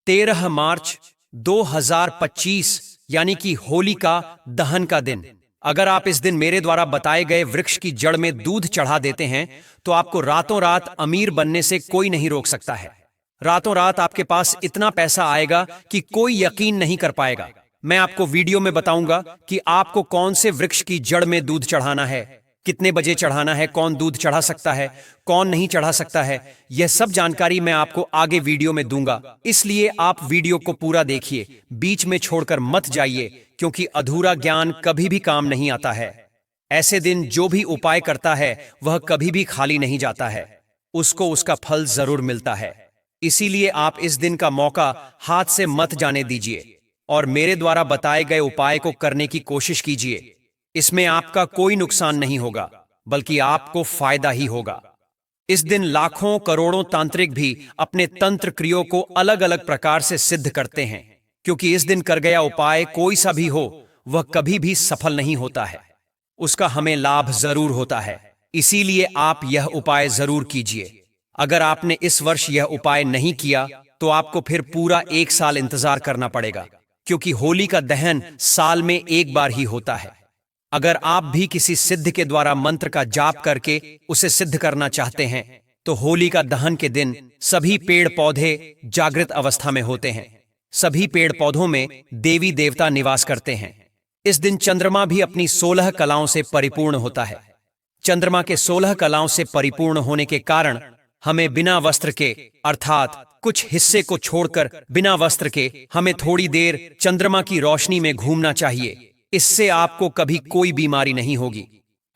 13 मार्च 2025 यानी कि होलिका दहन का दिन। अगर आप इस दिन मेरे द्वारा बताए गए वृक्ष की जड़ में दूध चढ़ा देते हैं तो आपको रातों रात अमीर बनने से कोई नहीं रोक सकता है। रातों रात आपके पास इतना पैसा आएगा कि कोई यकीन नहीं कर पाएगा। मैं आपको वीडियो में बताऊंगा कि आपको कौन से वृक्ष की जड़ में दूध चढ़ाना है, कितने बजे चढ़ाना है, कौन दूध चढ़ा सकता है, कौन नहीं चढ़ा सकता है। यह सब जानकारी मैं आपको आगे वीडियो में दूंगा, इसलिए आप वीडियो को पूरा देखिए, बीच में छोड़कर मत जाइए, क्योंकि अधूरा ज्ञान कभी भी काम नहीं आता है। ऐसे दिन जो भी उपाय करता है वह कभी भी खाली नहीं जाता है, उसको उसका फल जरूर मिलता है। इसीलिए आप इस दिन का मौका हाथ से मत जाने दीजिए और मेरे द्वारा बताए गए उपाय को करने की कोशिश कीजिए। इसमें आपका कोई नुकसान नहीं होगा, बल्कि आपको फायदा ही होगा। इस दिन लाखों करोड़ों तांत्रिक भी अपने तंत्र क्रियों को अलग अलग प्रकार से सिद्ध करते हैं, क्योंकि इस दिन कर गया उपाय कोई सा भी हो वह कभी भी सफल नहीं होता है, उसका हमें लाभ जरूर होता है। इसीलिए आप यह उपाय जरूर कीजिए। अगर आपने इस वर्ष यह उपाय नहीं किया तो आपको फिर पूरा 1 साल इंतजार करना पड़ेगा, क्योंकि होली का दहन साल में एक बार ही होता है। अगर आप भी किसी सिद्ध के द्वारा मंत्र का जाप करके उसे सिद्ध करना चाहते हैं तो होली का दहन के दिन सभी पेड़ पौधे जागृत अवस्था में होते हैं। सभी पेड़ पौधों में देवी देवता निवास करते हैं। इस दिन चंद्रमा भी अपनी 16 कलाओं से परिपूर्ण होता है। चंद्रमा के 16 कलाओं से परिपूर्ण होने के कारण हमें बिना वस्त्र के, अर्थात कुछ हिस्से को छोड़कर बिना वस्त्र के, हमें थोड़ी देर चंद्रमा की रोशनी में घूमना चाहिए। इससे आपको कभी कोई बीमारी नहीं होगी।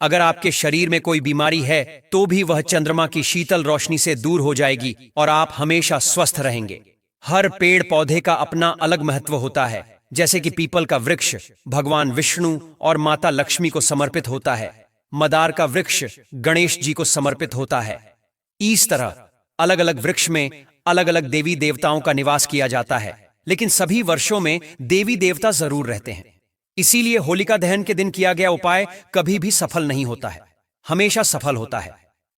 अगर आपके शरीर में कोई बीमारी है तो भी वह चंद्रमा की शीतल रोशनी से दूर हो जाएगी और आप हमेशा स्वस्थ रहेंगे। हर पेड़ पौधे का अपना अलग महत्व होता है। जैसे कि पीपल का वृक्ष भगवान विष्णु और माता लक्ष्मी को समर्पित होता है, मदार का वृक्ष गणेश जी को समर्पित होता है। इस तरह अलग अलग वृक्ष में अलग अलग देवी देवताओं का निवास किया जाता है, लेकिन सभी वर्षों में देवी देवता जरूर रहते हैं। इसीलिए होलिका दहन के दिन किया गया उपाय कभी भी सफल नहीं होता है, हमेशा सफल होता है।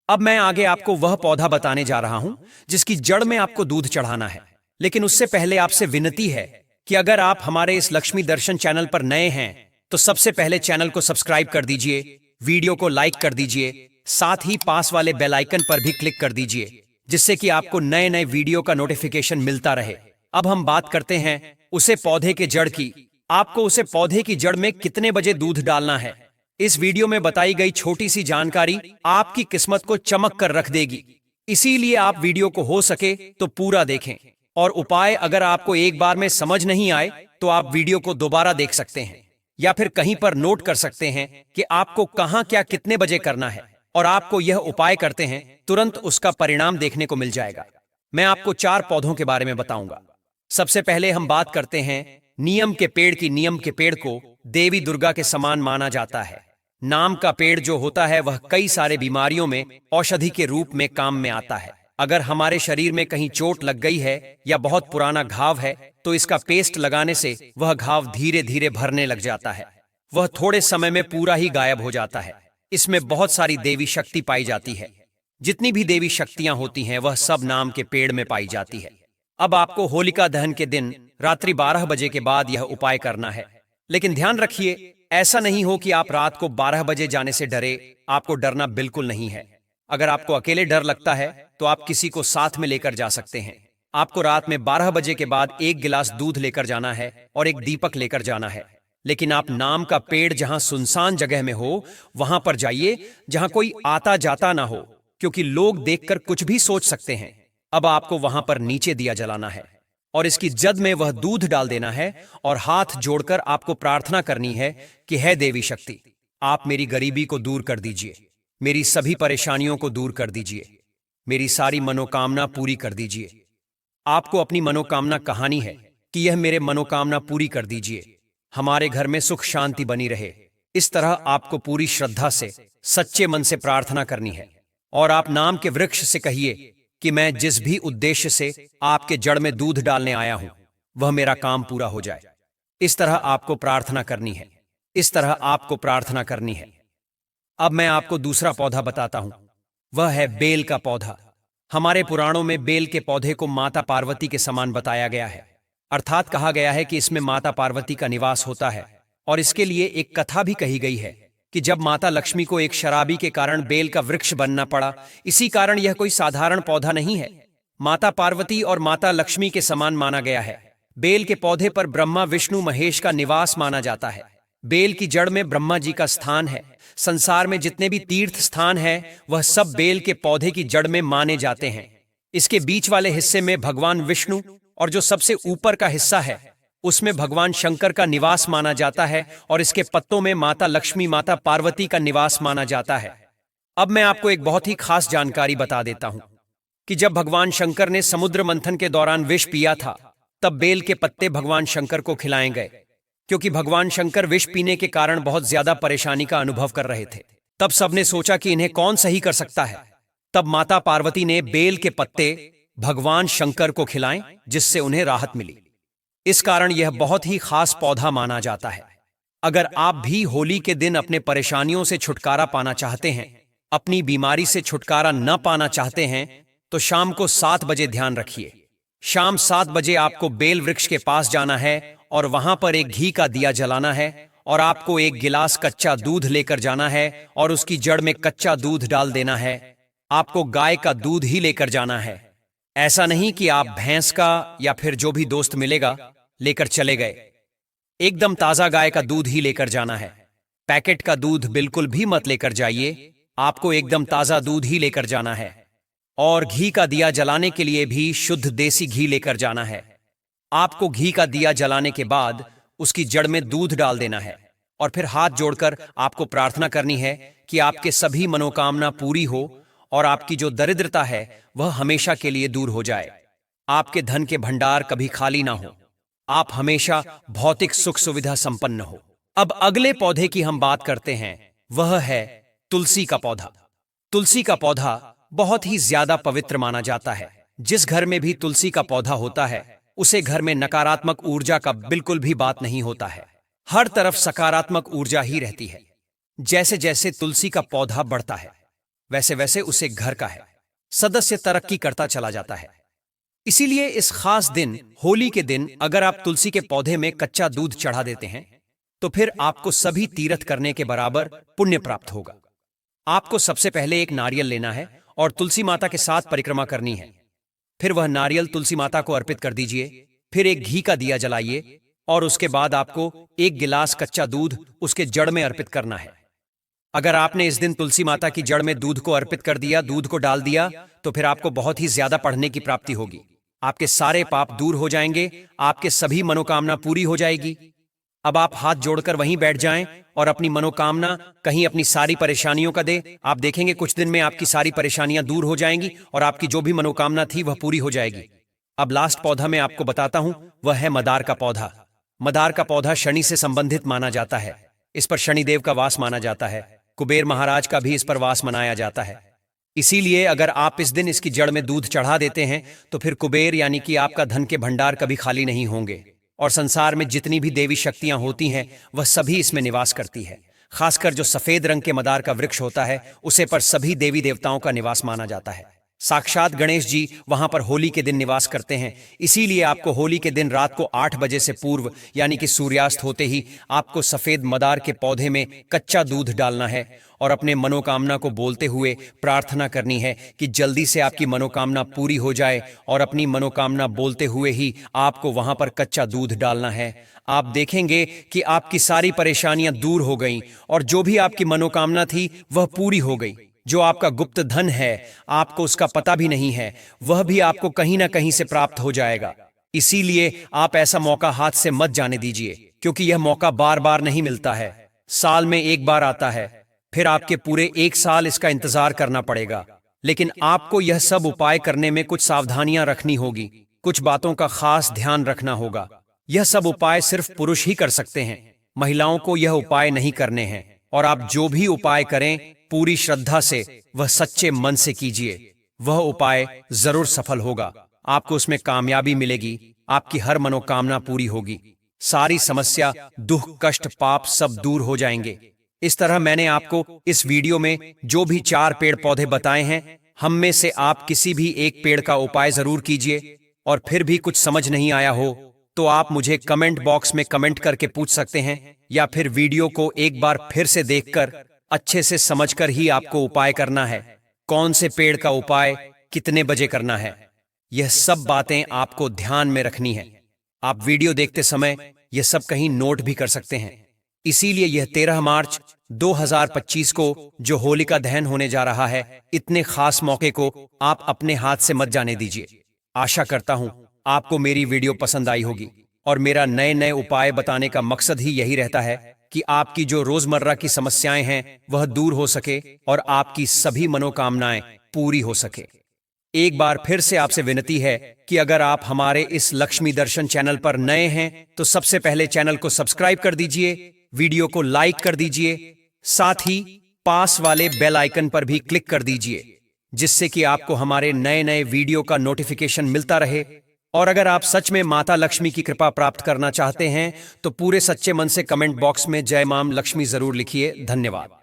अब मैं आगे आपको वह पौधा बताने जा रहा हूं जिसकी जड़ में आपको दूध चढ़ाना है, लेकिन उससे पहले आपसे विनती है कि अगर आप हमारे इस लक्ष्मी दर्शन चैनल पर नए हैं तो सबसे पहले चैनल को सब्सक्राइब कर दीजिए, वीडियो को लाइक कर दीजिए, साथ ही पास वाले बेल आइकन पर भी क्लिक कर दीजिए, जिससे कि आपको नए नए वीडियो का नोटिफिकेशन मिलता रहे। अब हम बात करते हैं उसे पौधे के जड़ की। आपको उसे पौधे की जड़ में कितने बजे दूध डालना है। इस वीडियो में बताई गई छोटी सी जानकारी आपकी किस्मत को चमक कर रख देगी, इसीलिए आप वीडियो को हो सके तो पूरा देखें। और उपाय अगर आपको एक बार में समझ नहीं आए तो आप वीडियो को दोबारा देख सकते हैं, या फिर कहीं पर नोट कर सकते हैं कि आपको कहां क्या कितने बजे करना है, और आपको यह उपाय करते हैं तुरंत उसका परिणाम देखने को मिल जाएगा। मैं आपको 4 पौधों के बारे में बताऊंगा। सबसे पहले हम बात करते हैं नीम के पेड़ की। नीम के पेड़ को देवी दुर्गा के समान माना जाता है। नाम का पेड़ जो होता है वह कई सारे बीमारियों में औषधि के रूप में काम में आता है। अगर हमारे शरीर में कहीं चोट लग गई है या बहुत पुराना घाव है तो इसका पेस्ट लगाने से वह घाव धीरे धीरे भरने लग जाता है। वह थोड़े समय में पूरा ही गायब हो जाता है। इसमें बहुत सारी देवी शक्ति पाई जाती है। जितनी भी देवी शक्तियां होती हैं वह सब नाम के पेड़ में पाई जाती है। अब आपको होलिका दहन के दिन रात्रि 12 बजे के बाद यह उपाय करना है, लेकिन ध्यान रखिए ऐसा नहीं हो कि आप रात को 12 बजे जाने से डरे। आपको डरना बिल्कुल नहीं है। अगर आपको अकेले डर लगता है तो आप किसी को साथ में लेकर जा सकते हैं। आपको रात में 12 बजे के बाद 1 गिलास दूध लेकर जाना है और एक दीपक लेकर जाना है। लेकिन आप नाम का पेड़ जहां सुनसान जगह में हो वहां पर जाइए, जहां कोई आता जाता ना हो, क्योंकि लोग देखकर कुछ भी सोच सकते हैं। अब आपको वहां पर नीचे दिया जलाना है और इसकी जद में वह दूध डाल देना है और हाथ जोड़कर आपको प्रार्थना करनी है कि हे देवी शक्ति, आप मेरी गरीबी को दूर कर दीजिए, मेरी सभी परेशानियों को दूर कर दीजिए, मेरी सारी मनोकामना पूरी कर दीजिए। आपको अपनी मनोकामना कहानी है कि यह मेरे मनोकामना पूरी कर दीजिए, हमारे घर में सुख शांति बनी रहे। इस तरह आपको पूरी श्रद्धा से सच्चे मन से प्रार्थना करनी है और आप नाम के वृक्ष से कहिए कि मैं जिस भी उद्देश्य से आपके जड़ में दूध डालने आया हूं वह मेरा काम पूरा हो जाए। इस तरह आपको प्रार्थना करनी है। इस तरह आपको प्रार्थना करनी है। अब मैं आपको दूसरा पौधा बताता हूं, वह है बेल का पौधा। हमारे पुराणों में बेल के पौधे को माता पार्वती के समान बताया गया है। अर्थात कहा गया है कि इसमें माता पार्वती का निवास होता है। और इसके लिए एक कथा भी कही गई है कि जब माता लक्ष्मी को एक शराबी के कारण बेल का वृक्ष बनना पड़ा, इसी कारण यह कोई साधारण पौधा नहीं है। माता पार्वती और माता लक्ष्मी के समान माना गया है। बेल के पौधे पर ब्रह्मा विष्णु महेश का निवास माना जाता है। बेल की जड़ में ब्रह्मा जी का स्थान है। संसार में जितने भी तीर्थ स्थान हैं, वह सब बेल के पौधे की जड़ में माने जाते हैं। इसके बीच वाले हिस्से में भगवान विष्णु और जो सबसे ऊपर का हिस्सा है उसमें भगवान शंकर का निवास माना जाता है और इसके पत्तों में माता लक्ष्मी माता पार्वती का निवास माना जाता है। अब मैं आपको एक बहुत ही खास जानकारी बता देता हूं कि जब भगवान शंकर ने समुद्र मंथन के दौरान विष पिया था, तब बेल के पत्ते भगवान शंकर को खिलाए गए, क्योंकि भगवान शंकर विष पीने के कारण बहुत ज्यादा परेशानी का अनुभव कर रहे थे। तब सबने सोचा कि इन्हें कौन सही कर सकता है। तब माता पार्वती ने बेल के पत्ते भगवान शंकर को खिलाएं, जिससे उन्हें राहत मिली। इस कारण यह बहुत ही खास पौधा माना जाता है। अगर आप भी होली के दिन अपने परेशानियों से छुटकारा पाना चाहते हैं, अपनी बीमारी से छुटकारा न पाना चाहते हैं, तो शाम को 7 बजे ध्यान रखिए। शाम 7 बजे आपको बेल वृक्ष के पास जाना है और वहां पर एक घी का दिया जलाना है और आपको एक गिलास कच्चा दूध लेकर जाना है और उसकी जड़ में कच्चा दूध डाल देना है। आपको गाय का दूध ही लेकर जाना है। ऐसा नहीं कि आप भैंस का या फिर जो भी दोस्त मिलेगा लेकर चले गए। एकदम ताजा गाय का दूध ही लेकर जाना है। पैकेट का दूध बिल्कुल भी मत लेकर जाइए। आपको एकदम ताजा दूध ही लेकर जाना है। और घी का दिया जलाने के लिए भी शुद्ध देसी घी लेकर जाना है। आपको घी का दिया जलाने के बाद उसकी जड़ में दूध डाल देना है और फिर हाथ जोड़कर आपको प्रार्थना करनी है कि आपके सभी मनोकामना पूरी हो और आपकी जो दरिद्रता है वह हमेशा के लिए दूर हो जाए। आपके धन के भंडार कभी खाली ना हो। आप हमेशा भौतिक सुख सुविधा संपन्न हो। अब अगले पौधे की हम बात करते हैं, वह है तुलसी का पौधा। तुलसी का पौधा बहुत ही ज्यादा पवित्र माना जाता है। जिस घर में भी तुलसी का पौधा होता है, उसे घर में नकारात्मक ऊर्जा का बिल्कुल भी बात नहीं होता है। हर तरफ सकारात्मक ऊर्जा ही रहती है। जैसे जैसे तुलसी का पौधा बढ़ता है, वैसे वैसे उसे घर का है सदस्य तरक्की करता चला जाता है। इसीलिए इस खास दिन, होली के दिन, अगर आप तुलसी के पौधे में कच्चा दूध चढ़ा देते हैं, तो फिर आपको सभी तीर्थ करने के बराबर पुण्य प्राप्त होगा। आपको सबसे पहले एक नारियल लेना है और तुलसी माता के साथ परिक्रमा करनी है। फिर वह नारियल तुलसी माता को अर्पित कर दीजिए। फिर एक घी का दिया जलाइए और उसके बाद आपको एक गिलास कच्चा दूध उसके जड़ में अर्पित करना है। अगर आपने इस दिन तुलसी माता की जड़ में दूध को अर्पित कर दिया, दूध को डाल दिया, तो फिर आपको बहुत ही ज्यादा पढ़ने की प्राप्ति होगी। आपके सारे पाप दूर हो जाएंगे, आपके सभी मनोकामना पूरी हो जाएगी। अब आप हाथ जोड़कर वहीं बैठ जाएं और अपनी मनोकामना कहीं अपनी सारी परेशानियों का दे। आप देखेंगे कुछ दिन में आपकी सारी परेशानियां दूर हो जाएंगी और आपकी जो भी मनोकामना थी वह पूरी हो जाएगी। अब लास्ट पौधा मैं आपको बताता हूं, वह है मदार का पौधा। मदार का पौधा शनि से संबंधित माना जाता है। इस पर शनिदेव का वास माना जाता है। कुबेर महाराज का भी इस पर वास मनाया जाता है। इसीलिए अगर आप इस दिन इसकी जड़ में दूध चढ़ा देते हैं, तो फिर कुबेर यानी कि आपका धन के भंडार कभी खाली नहीं होंगे और संसार में जितनी भी देवी शक्तियां होती हैं वह सभी इसमें निवास करती है। खासकर जो सफेद रंग के मदार का वृक्ष होता है, उसे पर सभी देवी देवताओं का निवास माना जाता है। साक्षात गणेश जी वहां पर होली के दिन निवास करते हैं। इसीलिए आपको होली के दिन रात को 8 बजे से पूर्व यानी कि सूर्यास्त होते ही आपको सफेद मदार के पौधे में कच्चा दूध डालना है और अपने मनोकामना को बोलते हुए प्रार्थना करनी है कि जल्दी से आपकी मनोकामना पूरी हो जाए। और अपनी मनोकामना बोलते हुए ही आपको वहां पर कच्चा दूध डालना है। आप देखेंगे कि आपकी सारी परेशानियां दूर हो गईं और जो भी आपकी मनोकामना थी वह पूरी हो गई। जो आपका गुप्त धन है, आपको उसका पता भी नहीं है, वह भी आपको कहीं ना कहीं से प्राप्त हो जाएगा। इसीलिए आप ऐसा मौका हाथ से मत जाने दीजिए, क्योंकि यह मौका बार बार नहीं मिलता है, साल में एक बार आता है। फिर आपके पूरे 1 साल इसका इंतजार करना पड़ेगा। लेकिन आपको यह सब उपाय करने में कुछ सावधानियां रखनी होगी, कुछ बातों का खास ध्यान रखना होगा। यह सब उपाय सिर्फ पुरुष ही कर सकते हैं, महिलाओं को यह उपाय नहीं करने हैं। और आप जो भी उपाय करें पूरी श्रद्धा से, वह सच्चे मन से कीजिए। वह उपाय जरूर सफल होगा, आपको उसमें कामयाबी मिलेगी, आपकी हर मनोकामना पूरी होगी, सारी समस्या, दुख, कष्ट, पाप सब दूर हो जाएंगे। इस तरह मैंने आपको इस वीडियो में जो भी 4 पेड़ पौधे बताए हैं, हम में से आप किसी भी एक पेड़ का उपाय जरूर कीजिए, और फिर भी कुछ समझ नहीं आया हो तो आप मुझे कमेंट बॉक्स में कमेंट करके पूछ सकते हैं, या फिर वीडियो को एक बार फिर से देखकर अच्छे से समझकर ही आपको उपाय करना है। कौन से पेड़ का उपाय कितने बजे करना है, यह सब बातें आपको ध्यान में रखनी है। आप वीडियो देखते समय यह सब कहीं नोट भी कर सकते हैं। इसीलिए यह 13 मार्च 2025 को जो होलिका दहन होने जा रहा है, इतने खास मौके को आप अपने हाथ से मत जाने दीजिए। आशा करता हूं आपको मेरी वीडियो पसंद आई होगी, और मेरा नए नए उपाय बताने का मकसद ही यही रहता है कि आपकी जो रोजमर्रा की समस्याएं हैं वह दूर हो सके और आपकी सभी मनोकामनाएं पूरी हो सके। एक बार फिर से आपसे विनती है कि अगर आप हमारे इस लक्ष्मी दर्शन चैनल पर नए हैं तो सबसे पहले चैनल को सब्सक्राइब कर दीजिए, वीडियो को लाइक कर दीजिए, साथ ही पास वाले बेल आइकन पर भी क्लिक कर दीजिए, जिससे कि आपको हमारे नए नए वीडियो का नोटिफिकेशन मिलता रहे। और अगर आप सच में माता लक्ष्मी की कृपा प्राप्त करना चाहते हैं तो पूरे सच्चे मन से कमेंट बॉक्स में जय मां लक्ष्मी जरूर लिखिए। धन्यवाद।